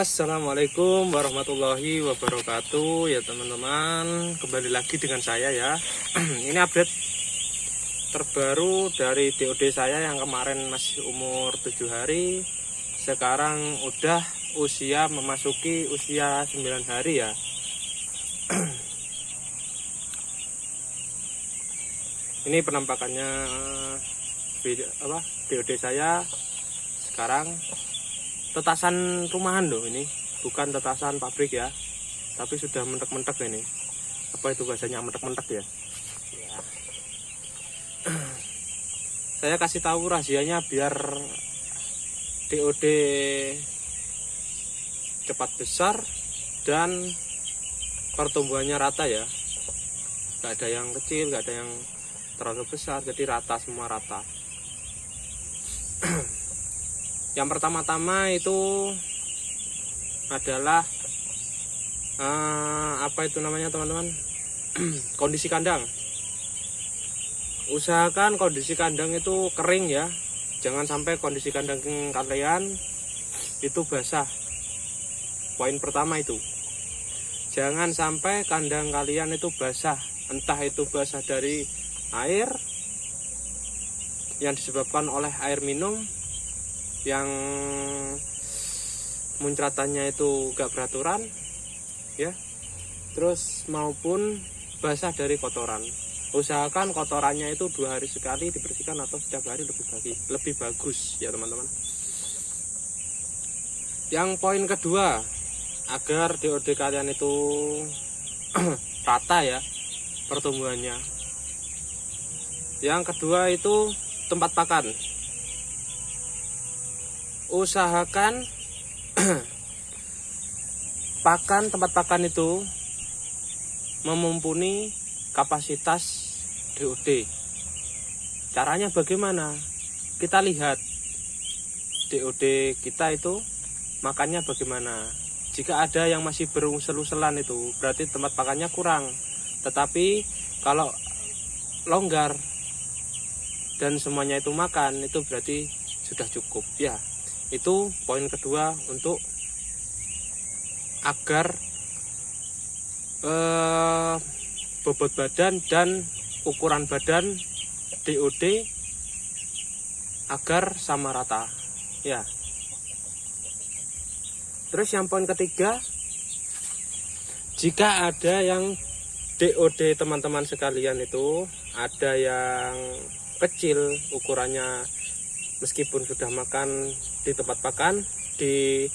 Assalamualaikum warahmatullahi wabarakatuh ya teman-teman, kembali lagi dengan saya ya. Ini update terbaru dari DOD saya yang kemarin masih umur 7 hari, sekarang udah usia memasuki usia 9 hari ya. Ini penampakannya DOD saya sekarang. Tetasan rumahan loh ini, bukan tetasan pabrik ya, tapi sudah mentek-mentek ini. Apa itu bahasanya, mentek-mentek ya? Ya. Saya kasih tahu rahasianya biar DOD cepat besar dan pertumbuhannya rata ya. Gak ada yang kecil, gak ada yang terlalu besar, jadi rata, semua rata. Yang pertama-tama itu adalah apa itu namanya teman-teman? Kondisi kandang. Usahakan kondisi kandang itu kering ya. Jangan sampai kondisi kandang kalian itu basah. Poin pertama itu. Jangan sampai kandang kalian itu basah. Entah itu basah dari air yang disebabkan oleh air minum yang muncratannya itu gak beraturan ya, terus maupun basah dari kotoran. Usahakan kotorannya itu 2 hari sekali dibersihkan atau setiap hari lebih bagus ya teman-teman. Yang poin kedua, agar DOD kalian itu rata ya pertumbuhannya. Yang kedua itu tempat pakan. Usahakan tempat pakan itu memumpuni kapasitas DOD. Caranya bagaimana? Kita lihat DOD kita itu makannya bagaimana. Jika ada yang masih berusel-uselan itu berarti tempat pakannya kurang. Tetapi kalau longgar dan semuanya itu makan, itu berarti sudah cukup ya. Itu poin kedua untuk agar bobot badan dan ukuran badan DOD agar sama rata ya. Terus yang poin ketiga, jika ada yang DOD teman-teman sekalian itu ada yang kecil ukurannya, meskipun sudah makan di tempat pakan, di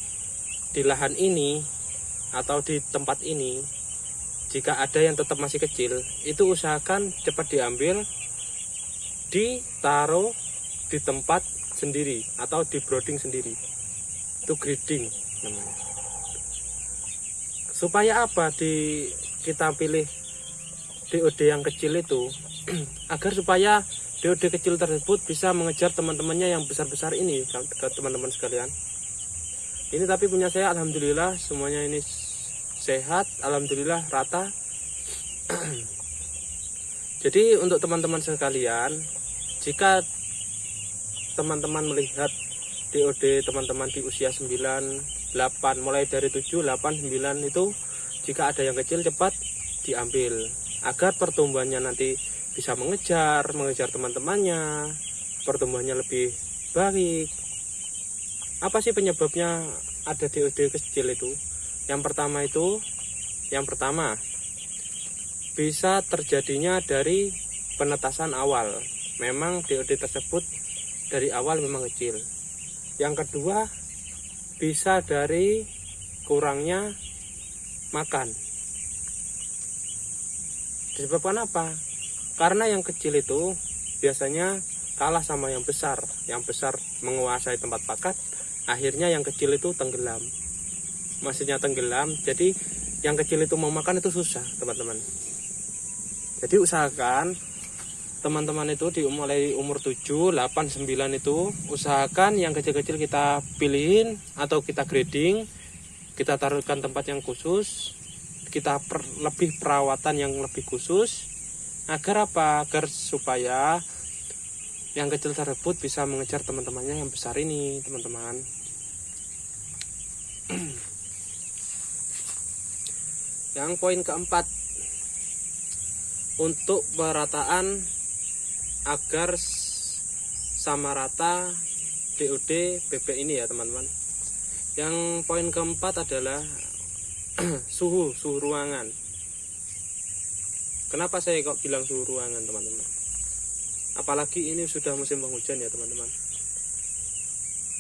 lahan ini atau di tempat ini, jika ada yang tetap masih kecil, itu usahakan cepat diambil, ditaruh di tempat sendiri atau di brooding sendiri. Itu breeding namanya. Supaya apa kita pilih DOD yang kecil itu? Agar supaya DOD kecil tersebut bisa mengejar teman-temannya yang besar-besar ini ke teman-teman sekalian. Ini tapi punya saya alhamdulillah semuanya ini sehat, alhamdulillah rata. Jadi untuk teman-teman sekalian, jika teman-teman melihat DOD teman-teman di usia 9, 8, mulai dari 7, 8, 9 itu, jika ada yang kecil cepat diambil agar pertumbuhannya nanti bisa mengejar teman-temannya, pertumbuhannya lebih baik. Apa sih penyebabnya ada DOD kecil itu? Yang pertama bisa terjadinya dari penetasan awal. Memang DOD tersebut dari awal memang kecil. Yang kedua bisa dari kurangnya makan. Disebabkan apa? Karena yang kecil itu biasanya kalah sama yang besar. Yang besar menguasai tempat pakan, akhirnya yang kecil itu tenggelam. Maksudnya tenggelam, jadi yang kecil itu mau makan itu susah teman-teman. Jadi usahakan teman-teman itu mulai umur 7, 8, 9 itu usahakan yang kecil-kecil kita pilihin atau kita grading, kita taruhkan tempat yang khusus, kita lebih perawatan yang lebih khusus. Agar apa? Agar supaya yang kecil tersebut bisa mengejar teman-temannya yang besar ini, teman-teman. Yang poin keempat, untuk perataan agar sama rata DOD bebek ini ya teman-teman. Yang poin keempat adalah suhu ruangan. Kenapa saya kok bilang suhu ruangan teman-teman? Apalagi ini sudah musim penghujan ya teman-teman.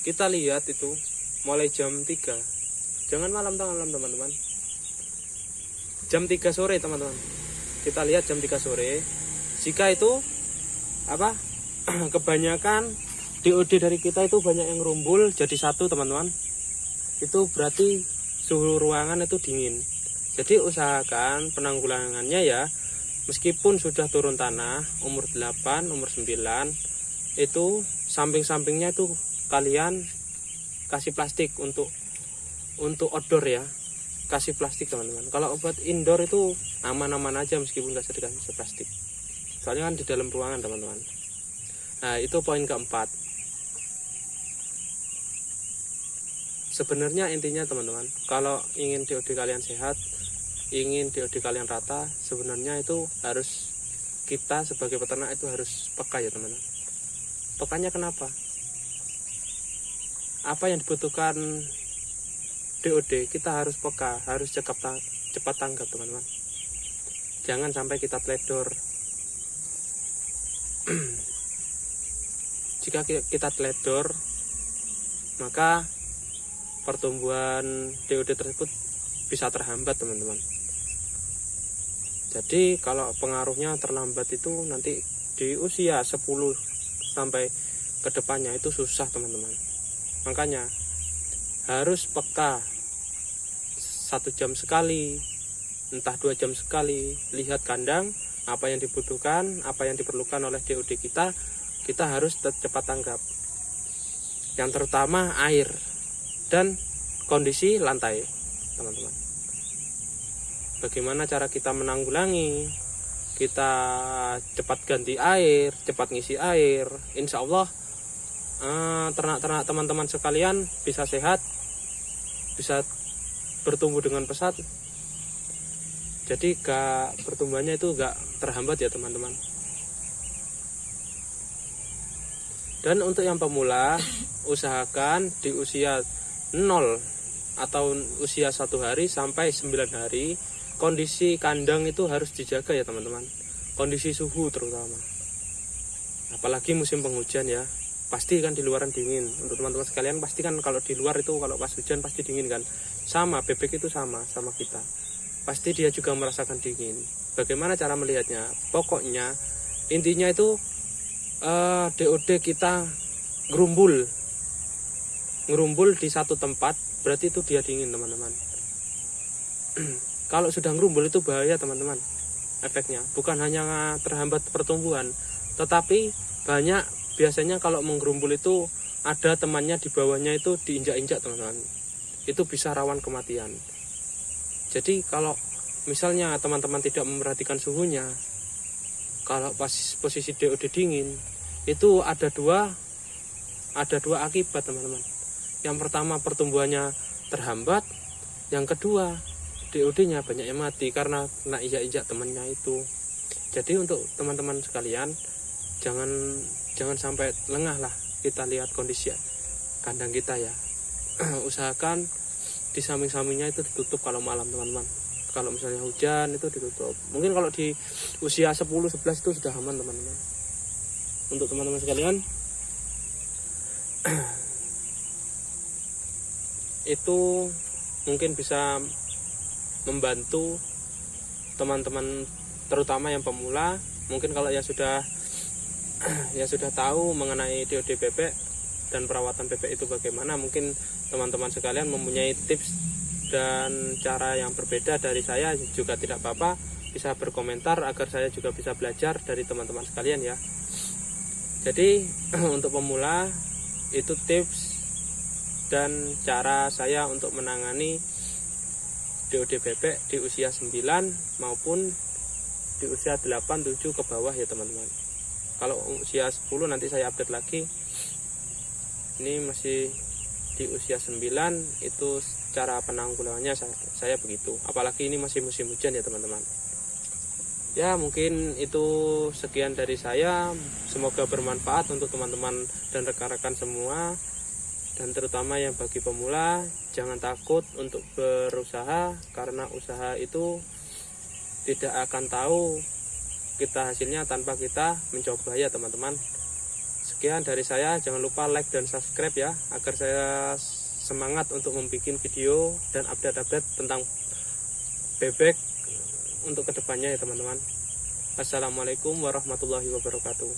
Kita lihat itu mulai jam 3, jangan malam teman-teman, jam 3 sore teman-teman. Kita lihat jam 3 sore, jika itu kebanyakan DOD dari kita itu banyak yang rumbul jadi satu teman-teman, itu berarti suhu ruangan itu dingin. Jadi usahakan penanggulangannya ya, meskipun sudah turun tanah umur 8, umur 9, itu samping-sampingnya itu kalian kasih plastik untuk outdoor ya, kasih plastik teman-teman. Kalau obat indoor itu aman-aman aja meskipun nggak dikasih plastik, soalnya kan di dalam ruangan teman-teman. Nah itu poin keempat. Sebenarnya intinya teman-teman, kalau ingin DOD kalian sehat, ingin DOD kalian rata, sebenarnya itu harus, kita sebagai peternak itu harus peka ya teman-teman. Pekanya kenapa? Apa yang dibutuhkan DOD, kita harus peka, harus cepat tanggap teman-teman. Jangan sampai kita teledor. Jika kita teledor, maka pertumbuhan DOD tersebut bisa terhambat teman-teman. Jadi kalau pengaruhnya terlambat itu nanti di usia 10 sampai ke depannya itu susah teman-teman. Makanya harus peka, 1 jam sekali, entah 2 jam sekali, lihat kandang, apa yang dibutuhkan, apa yang diperlukan oleh DOD kita harus cepat tanggap. Yang terutama air dan kondisi lantai teman-teman. Bagaimana cara kita menanggulangi? Kita cepat ganti air, cepat ngisi air. Insya Allah ternak-ternak teman-teman sekalian bisa sehat, bisa bertumbuh dengan pesat. Jadi pertumbuhannya itu gak terhambat ya teman-teman. Dan untuk yang pemula, usahakan di usia 0 atau usia 1 hari sampai 9 hari, kondisi kandang itu harus dijaga ya teman-teman. Kondisi suhu terutama. Apalagi musim penghujan ya. Pasti kan di luaran dingin. Untuk teman-teman sekalian pasti kan kalau di luar itu kalau pas hujan pasti dingin kan. Sama, bebek itu sama kita. Pasti dia juga merasakan dingin. Bagaimana cara melihatnya? Pokoknya intinya itu DOD kita ngerumbul di satu tempat, berarti itu dia dingin teman-teman. Kalau sudah ngerumbul itu bahaya teman-teman. Efeknya bukan hanya terhambat pertumbuhan, tetapi banyak biasanya kalau menggerumbul itu ada temannya di bawahnya itu diinjak-injak teman-teman. Itu bisa rawan kematian. Jadi kalau misalnya teman-teman tidak memperhatikan suhunya, kalau posisi DOD dingin, itu ada dua akibat teman-teman. Yang pertama pertumbuhannya terhambat, yang kedua DOD-nya banyak yang mati karena kena injak-injak temannya itu. Jadi untuk teman-teman sekalian jangan sampai lengah lah kita lihat kondisi kandang kita ya. Usahakan di samping-sampingnya itu ditutup kalau malam teman-teman. Kalau misalnya hujan itu ditutup. Mungkin kalau di usia 10-11 itu sudah aman teman-teman. Untuk teman-teman sekalian itu mungkin bisa membantu teman-teman terutama yang pemula. Mungkin kalau yang sudah tahu mengenai DOD bebek dan perawatan bebek itu bagaimana, mungkin teman-teman sekalian mempunyai tips dan cara yang berbeda dari saya juga tidak apa-apa, bisa berkomentar agar saya juga bisa belajar dari teman-teman sekalian ya. Jadi untuk pemula itu tips dan cara saya untuk menangani DOD bebek di usia 9 maupun di usia 8-7 ke bawah ya teman-teman. Kalau usia 10 nanti saya update lagi. Ini masih di usia 9 itu cara penanggulangannya saya begitu. Apalagi ini masih musim hujan ya teman-teman. Ya mungkin itu sekian dari saya, semoga bermanfaat untuk teman-teman dan rekan-rekan semua, dan terutama yang bagi pemula jangan takut untuk berusaha, karena usaha itu tidak akan tahu kita hasilnya tanpa kita mencoba ya teman-teman. Sekian dari saya, jangan lupa like dan subscribe ya, agar saya semangat untuk membuat video dan update-update tentang bebek untuk kedepannya ya teman-teman. Assalamualaikum warahmatullahi wabarakatuh.